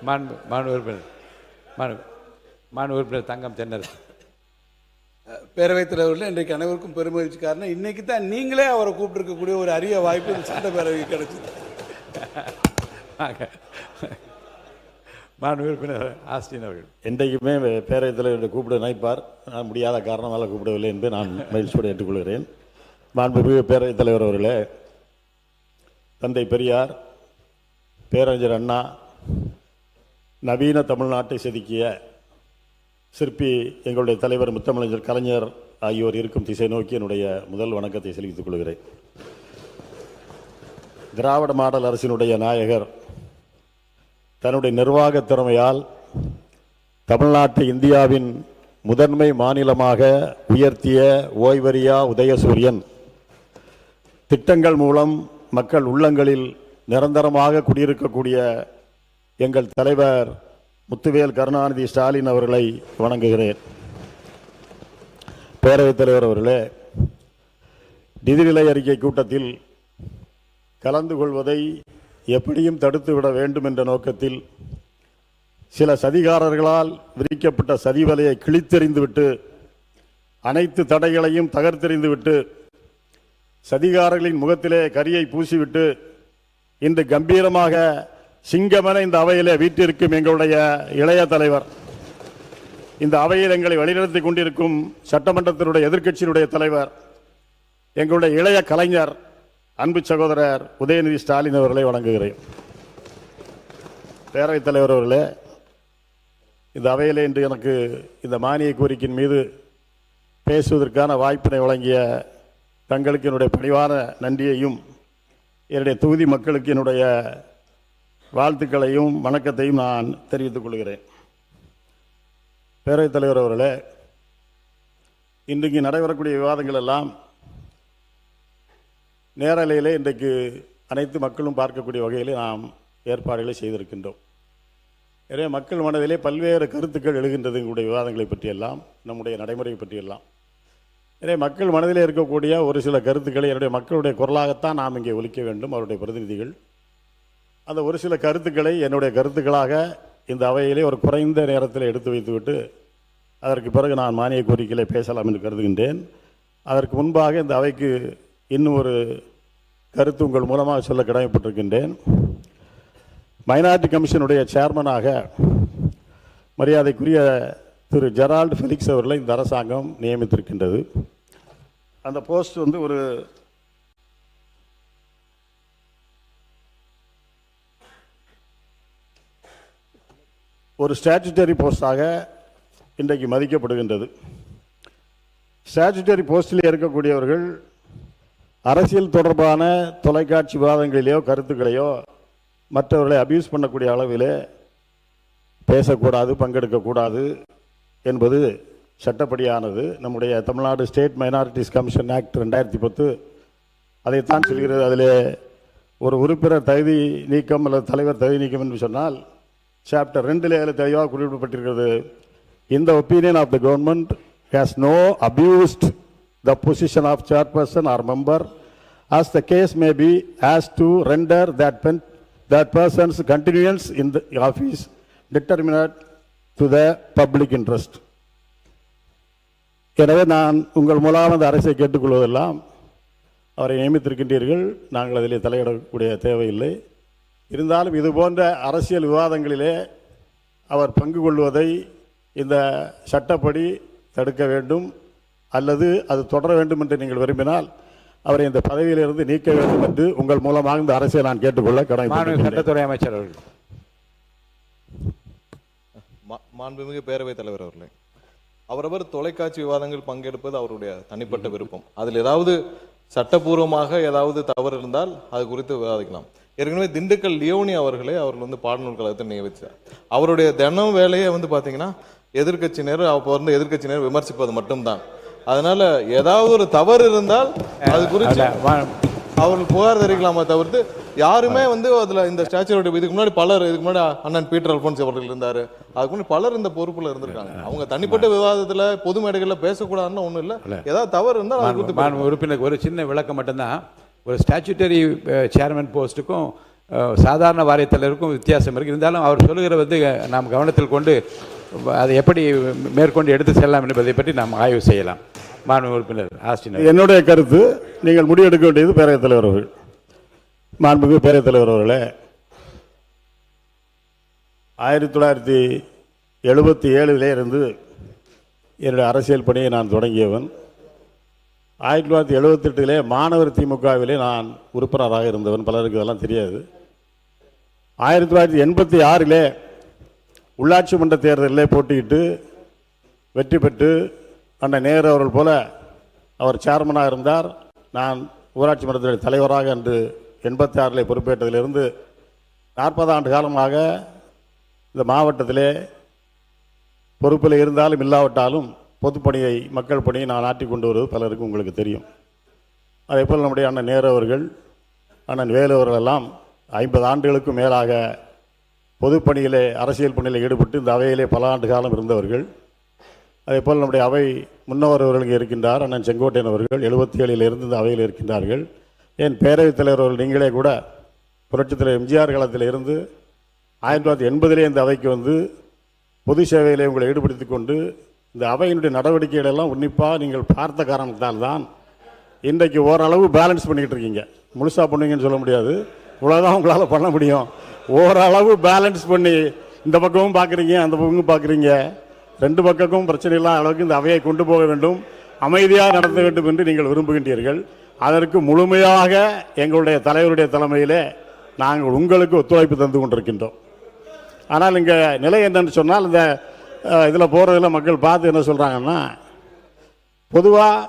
மாண்பு உறுப்பினர் தங்கம் தென்னரசு. பேரவைத் தலைவர்கள் இன்றைக்கு அனைவருக்கும் பெருமகிழ்ச்சி. காரணம் இன்னைக்கு தான் நீங்களே அவரை கூப்பிட்டுருக்கக்கூடிய ஒரு அரிய வாய்ப்பு இந்த சட்டப்பேரவைக்கு கிடைச்சது. மாண்பு உறுப்பினர் ஆஸ்டின் அவர்கள். என்றைக்குமே பேரவைத் தலைவரை கூப்பிட நினைப்பார். நான் முடியாத காரணமாக கூப்பிடவில்லை என்று நான் மகிழ்ச்சியோடு ஏற்றுக்கொள்கிறேன். மாண்புமிகு பேரவைத் தலைவர் அவர்களே, தந்தை பெரியார், பேரறிஞர் அண்ணா, நவீன தமிழ்நாட்டை செதுக்கிய சிற்பி எங்களுடைய தலைவர் முத்தமிழர் கலைஞர் ஆகியோர் இருக்கும் திசை நோக்கி என்னுடைய முதல் வணக்கத்தை செலுத்திக் கொள்கிறேன். திராவிட மாடல் அரசினுடைய நாயகர் தன்னுடைய நிர்வாக திறமையால் தமிழ்நாட்டை இந்தியாவின் முதன்மை மாநிலமாக உயர்த்திய ஓய்வறியா உதயசூரியன் திட்டங்கள் மூலம் மக்கள் உள்ளங்களில் நிரந்தரமாக குடியிருக்கக்கூடிய எங்கள் தலைவர் முத்துவேல் கருணாநிதி ஸ்டாலின் அவர்களை வணங்குகிறேன். பேரவைத் தலைவர் அவர்களே, நிதிநிலை அறிக்கை கூட்டத்தில் கலந்து கொள்வதை எப்படியும் தடுத்துவிட வேண்டும் என்ற நோக்கத்தில் சில சதிகாரர்களால் விரிக்கப்பட்ட சதிவலையை கிழித்தெறிந்துவிட்டு அனைத்து தடைகளையும் தகர்த்தெறிந்துவிட்டு சதிகாரர்களின் முகத்திலே கரியை பூசிவிட்டு இன்று கம்பீரமாக சிங்கமென இந்த அவையிலே வீட்டிற்கும் எங்களுடைய இளைய தலைவர், இந்த அவையில் எங்களை வழிநடத்தி கொண்டிருக்கும் சட்டமன்றத்தினுடைய எதிர்க்கட்சியினுடைய தலைவர், எங்களுடைய இளைய கலைஞர் அன்பு சகோதரர் உதயநிதி ஸ்டாலின் அவர்களை வணங்குகிறேன். பேரவைத் தலைவர் அவர்களே, இந்த அவையிலே இன்று எனக்கு இந்த மானிய கோரிக்கையின் மீது பேசுவதற்கான வாய்ப்பினை வழங்கிய தங்களுக்கு என்னுடைய பணிவான நன்றியையும் என்னுடைய தொகுதி மக்களுக்கு என்னுடைய வாழ்த்துக்களையும் வணக்கத்தையும் நான் தெரிவித்துக் கொள்கிறேன். பேரவைத் தலைவர் அவர்களே, இன்றைக்கு நடைபெறக்கூடிய விவாதங்கள் எல்லாம் நேரலையிலே இன்றைக்கு அனைத்து மக்களும் பார்க்கக்கூடிய வகையிலே நாம் ஏற்பாடுகளை செய்திருக்கின்றோம். எனவே மக்கள் மனதிலே பல்வேறு கருத்துக்கள் எழுகின்றது எங்களுடைய விவாதங்களை பற்றியெல்லாம், நம்முடைய நடைமுறை பற்றியெல்லாம். எனவே மக்கள் மனதிலே இருக்கக்கூடிய ஒரு சில கருத்துக்களை என்னுடைய மக்களுடைய குரலாகத்தான் நாம் இங்கே ஒலிக்க வேண்டும், அவருடைய பிரதிநிதிகள். அந்த ஒரு சில கருத்துக்களை என்னுடைய கருத்துக்களாக இந்த அவையிலே ஒரு குறைந்த நேரத்தில் எடுத்து வைத்துவிட்டு அதற்கு பிறகு நான் மானிய கோரிக்கைகளை பேசலாம் என்று கருதுகின்றேன். அதற்கு முன்பாக இந்த அவைக்கு இன்னும் ஒரு கருத்து உங்கள் மூலமாக சொல்ல கடமைப்பட்டிருக்கின்றேன். மைனாரிட்டி கமிஷனுடைய சேர்மனாக மரியாதைக்குரிய திரு ஜெரால்டு ஃபெலிக்ஸ் அவர்களை இந்த அரசாங்கம் நியமித்திருக்கின்றது. அந்த போஸ்ட் ஒரு ஸ்டாச்சுட்டரி போஸ்டாக இன்றைக்கு மதிக்கப்படுகின்றது. ஸ்டாச்சுட்டரி போஸ்டில் இருக்கக்கூடியவர்கள் அரசியல் தொடர்பான தொலைக்காட்சி விவாதங்களிலேயோ கருத்துக்களையோ மற்றவர்களை அபியூஸ் பண்ணக்கூடிய அளவிலே பேசக்கூடாது, பங்கெடுக்கக்கூடாது என்பது சட்டப்படியானது. நம்முடைய Tamil Nadu state minorities commission act 2010 அதைத்தான் சொல்கிறது. அதில் ஒரு உறுப்பினர் தகுதி நீக்கம் அல்லது தலைவர் தகுதி நீக்கம் என்று சொன்னால் சாப்டர் 2 அதில் தெளிவாக குறிப்பிடப்பட்டிருக்கிறது. இந்த opinion of the government has no abused the position of chairperson or member as the case may be as to render that person's continuance in the office determinate to the public interest. எனவே நான் உங்கள் மூலமாக அந்த அரசை கேட்டுக்கொள்வதெல்லாம், அவரை நியமித்திருக்கின்றீர்கள், நாங்கள் அதிலே தலையிடக்கூடிய தேவையில்லை. இருந்தாலும் இது போன்ற அரசியல் விவாதங்களிலே அவர் பங்கு கொள்வதை இந்த சட்டப்படி தடுக்க வேண்டும் அல்லது அது தொடர வேண்டும் என்று நீங்கள் விரும்பினால் அவரை இந்த பதவியிலிருந்து நீக்க வேண்டும் என்று உங்கள் மூலமாக இந்த அரசை நான் கேட்டுக்கொள்ள கடமைப்பட்டிருக்கிறேன். சட்டத்துறை அமைச்சர் அவர்கள். மாண்புமிகு பேரவைத் தலைவர் அவர்களே, அவரவர் தொலைக்காட்சி விவாதங்கள் பங்கெடுப்பது அவருடைய தனிப்பட்ட விருப்பம். அதில் ஏதாவது சட்டப்பூர்வமாக ஏதாவது தவறு இருந்தால் அது குறித்து விவாதிக்கலாம். ஏற்கனவே திண்டுக்கல் லியோனி அவர்கள் பாடநூல் கழகத்தை நியமித்தார். அவருடைய தினம் வேலையை பார்த்தீங்கன்னா எதிர்கட்சியினர் எதிர்கட்சியினர் விமர்சிப்பது மட்டும்தான். அதனால ஏதாவது ஒரு தவறு இருந்தால் அது குறித்து அவர்கள் புகார் தெரிவிக்கலாமா தவிர்த்து யாருமே அதுல இந்த ஸ்டாச்சுவோட இதுக்கு முன்னாடி அண்ணன் பீட்டர் அல்போன்ஸ் அவர்கள் இருந்தாரு, அதுக்கு முன்னாடி பலர் இந்த பொறுப்புல இருந்திருக்காங்க. அவங்க தனிப்பட்ட விவாதத்துல பொது மேடைகள்ல பேசக்கூடாதுன்னு ஒண்ணும் இல்ல. ஏதாவது தவறு இருந்தால் உறுப்பினருக்கு ஒரு சின்ன விளக்கம் மட்டும்தான். ஒரு ஸ்டாச்சுட்டரி சேர்மன் போஸ்ட்டுக்கும் சாதாரண வாரியத் தலைவருக்கும் வித்தியாசம் இருக்குது. இருந்தாலும் அவர் சொல்லுகிற நாம் கவனத்தில் கொண்டு அதை எப்படி மேற்கொண்டு எடுத்து செல்லலாம் என்பதை பற்றி நாம் ஆய்வு செய்யலாம். மாண்பு உறுப்பினர் ஆஸ்டின். என்னுடைய கருத்து, நீங்கள் முடிவெடுக்க வேண்டியது பேரவைத் தலைவர் அவர்கள். மாண்புமிகு பேரவைத் தலைவர் அவர்களே, 1977 இருந்து என்னுடைய அரசியல் பணியை நான் தொடங்கியவன். 1978 மாணவர் திமுகவிலே நான் உறுப்பினராக இருந்தவன். பலருக்கு இதெல்லாம் தெரியாது. 1986 உள்ளாட்சி மன்ற தேர்தலில் போட்டியிட்டு வெற்றி பெற்று அண்ணன் நேரு அவர்கள் போல அவர் சேர்மனாக இருந்தார். நான் ஊராட்சி மன்றத்தினுடைய தலைவராக அன்று 86 பொறுப்பேற்றதிலிருந்து 40 ஆண்டு காலமாக இந்த மாவட்டத்திலே பொறுப்பில் இருந்தாலும் இல்லாவிட்டாலும் பொதுப்பணியை, மக்கள் பணியை நான் ஆற்றி கொண்டு வருவது பலருக்கு உங்களுக்கு தெரியும். அதே போல் நம்முடைய அண்ணன் நேரு அவர்கள், அண்ணன் வேலு அவர்களெல்லாம் 50 ஆண்டுகளுக்கும் மேலாக பொதுப்பணியிலே, அரசியல் பணியில் ஈடுபட்டு இந்த அவையிலே பல ஆண்டு காலம் இருந்தவர்கள். அதே போல் நம்முடைய அவை முன்னவர் அவர்களுக்கு இருக்கின்றார் அண்ணன் செங்கோட்டையன் அவர்கள். 77 இருந்து இந்த அவையில் இருக்கின்றார்கள். ஏன் பேரவைத் தலைவர் அவர்கள் நீங்களே கூட புரட்சித் தலைவர் எம்ஜிஆர் காலத்தில் இருந்து 1980 இந்த அவைக்கு வந்து பொது சேவையிலே உங்களை ஈடுபடுத்திக் கொண்டு இந்த அவையினுடைய நடவடிக்கைகளெல்லாம் உன்னிப்பாக நீங்கள் பார்த்த காரணத்தால் தான் இன்றைக்கு ஓரளவு பேலன்ஸ் பண்ணிக்கிட்டு இருக்கீங்க. முழுசாக பண்ணுவீங்கன்னு சொல்ல முடியாது, இவ்வளோதான் உங்களால் பண்ண முடியும். ஓரளவு பேலன்ஸ் பண்ணி இந்த பக்கமும் பார்க்குறீங்க, அந்த பக்கமும் பார்க்குறீங்க. ரெண்டு பக்கமும் பிரச்சனை இல்லாத அளவுக்கு இந்த அவையை கொண்டு போக வேண்டும், அமைதியாக நடத்த வேண்டும் என்று நீங்கள் விரும்புகின்றீர்கள். அதற்கு முழுமையாக எங்களுடைய தலைவருடைய தலைமையிலே நாங்கள் உங்களுக்கு ஒத்துழைப்பு தந்து கொண்டிருக்கின்றோம். ஆனால் இங்கே நிலை என்னன்னு சொன்னால், இந்த இதில் போகிறதில் மக்கள் பார்த்து என்ன சொல்கிறாங்கன்னா, பொதுவாக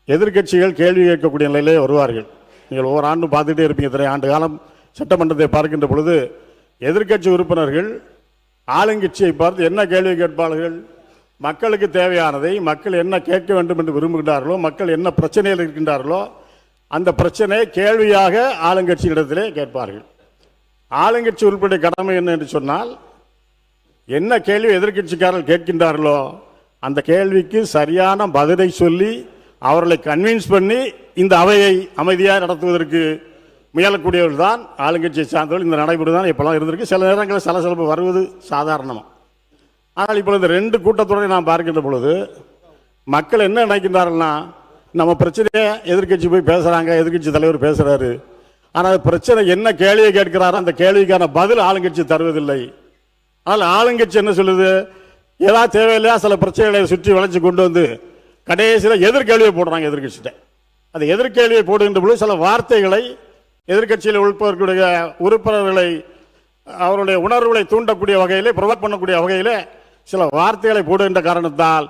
எதிர்க்கட்சிகள் கேள்வி கேட்கக்கூடிய நிலையிலே வருவார்கள். நீங்கள் ஒவ்வொரு ஆண்டும் பார்த்துட்டே இருப்பீங்க. இத்தனை ஆண்டு காலம் சட்டமன்றத்தை பார்க்கின்ற பொழுது எதிர்க்கட்சி உறுப்பினர்கள் ஆளுங்கட்சியை பார்த்து என்ன கேள்வி கேட்பார்கள்? மக்களுக்கு தேவையானதை, மக்கள் என்ன கேட்க வேண்டும் என்று விரும்புகின்றார்களோ, மக்கள் என்ன பிரச்சனையில் இருக்கின்றார்களோ அந்த பிரச்சனையை கேள்வியாக ஆளுங்கட்சியிடத்திலே கேட்பார்கள். ஆளுங்கட்சி உறுப்பினுடைய கடமை என்ன என்று சொன்னால், என்ன கேள்வி எதிர்க்கட்சிக்காரர்கள் கேட்கின்றார்களோ அந்த கேள்விக்கு சரியான பதிலை சொல்லி அவர்களை கன்வின்ஸ் பண்ணி இந்த அவையை அமைதியாக நடத்துவதற்கு முயலக்கூடியவர்கள் தான் ஆளுங்கட்சியை சார்ந்தவர்கள். இந்த நடைமுறை தான் இப்போலாம் இருந்திருக்கு. சில நேரங்களில் சலசலப்பு வருவது சாதாரணமாக. ஆனால் இப்போ இந்த ரெண்டு கூட்டத்தோடு நாம் பார்க்கின்ற பொழுது மக்கள் என்ன நினைக்கின்றார்கள்னா, நம்ம பிரச்சனையை எதிர்க்கட்சி போய் பேசுகிறாங்க, எதிர்க்கட்சி தலைவர் பேசுகிறாரு, ஆனால் பிரச்சனை என்ன கேள்வியை கேட்கிறாரோ அந்த கேள்விக்கான பதில் ஆளுங்கட்சி தருவதில்லை. ஆனால் ஆளுங்கட்சி என்ன சொல்லுது, ஏதாவது தேவையில்லையா சில பிரச்சனைகளை சுற்றி வளைச்சு கொண்டு வந்து கடைசியில் எதிர்கேள்வியை போடுறாங்க எதிர்கட்சிகிட்ட. அந்த எதிர்கேள்வியை போடுகின்ற பொழுது சில வார்த்தைகளை எதிர்கட்சியில் உள்பவர்களுடைய உறுப்பினர்களை அவருடைய உணர்வுகளை தூண்டக்கூடிய வகையிலே, ப்ரொவோக் பண்ணக்கூடிய வகையிலே சில வார்த்தைகளை போடுகின்ற காரணத்தால்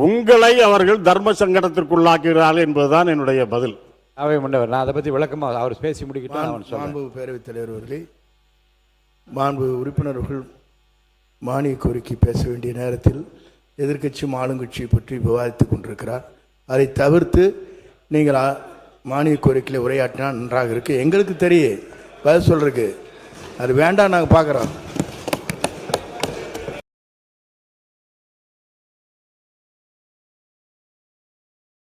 உங்களை அவர்கள் தர்ம சங்கடத்திற்குள்ளாக்குகிறார்கள் என்பதுதான் என்னுடைய பதில். அவை முன்னவர், நான் அதை பற்றி விளக்கமாக அவர் பேசி முடிக்கிட்டு மாண்பு பேரவைத் தலைவர் அவர்களே, மாண்பு உறுப்பினர்கள் மானிய கோரிக்கை பேச வேண்டிய நேரத்தில் எதிர்க்கட்சியும் ஆளுங்கட்சியை பற்றி விவாதித்துக் கொண்டிருக்கிறார். அதை தவிர்த்து நீங்கள் மானிய கோரிக்கையில் உரையாற்றினா நன்றாக இருக்குது. எங்களுக்கு தெரியும் பதில் சொல்கிறதுக்கு, அது வேண்டாம், நாங்கள் பார்க்குறோம்.